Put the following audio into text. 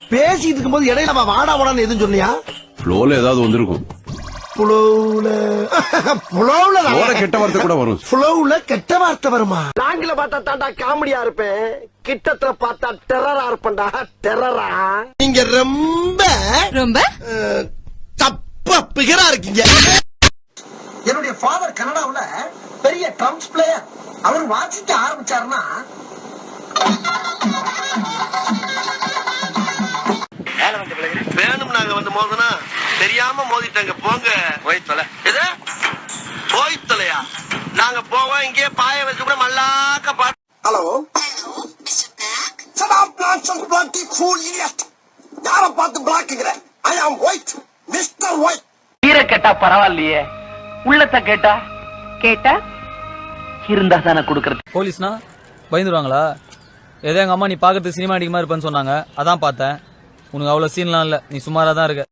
பேசிட்டு இருக்கும்போது இடையில நம்ம வாடா வாடான்னு எதுவும் சொன்னியா? ஃப்ளோல ஏதாவது வந்திருக்கும். புலவுல கெட்ட வார்த்தை கூட வரும். புலவுல கெட்ட வார்த்தை வருமா? லாங்கில பார்த்தா தாண்டா காமெடியா இருப்பேன், கிட்டத்துல பார்த்தா டெரரா இருப்பேன்டா. டெரரா நீங்க ரொம்ப ரொம்ப தப்பா பிகரா இருக்கீங்க. என்னுடைய ஃபாதர் கனடாவுல பெரிய ட்ரம்ஸ் பிளேயர். அவர் வாசிக்க ஆரம்பிச்சாருன்னா வேணும். நாங்க வந்து மோதனா தெரியாம மோதிட்டாங்க. போங்க போய் தொலை. எது போய் தொலையா? நாங்க போவோம். இங்கே பாய வச்சு கூட மல்லாக்க பாட்டு. ஹலோ, யார பார்த்து பிளாக்குங்கிற? ஐ ஆம் ஒயிட், மிஸ்டர் ஒயிட். கீரை கேட்டா பரவாயில்லையே, உள்ளத்தை கேட்டா இருந்தா தானே குடுக்கறது. போலீஸ்னா பயந்துருவாங்களா? ஏதோ எங்க அம்மா நீ பாக்குறதுக்கு சினிமா அடிக்க மாதிரி இருப்பேன்னு சொன்னாங்க, அதான் பார்த்தேன். உனக்கு அவ்வளவு சீன்லாம் இல்ல, நீ சுமாரா தான் இருக்க.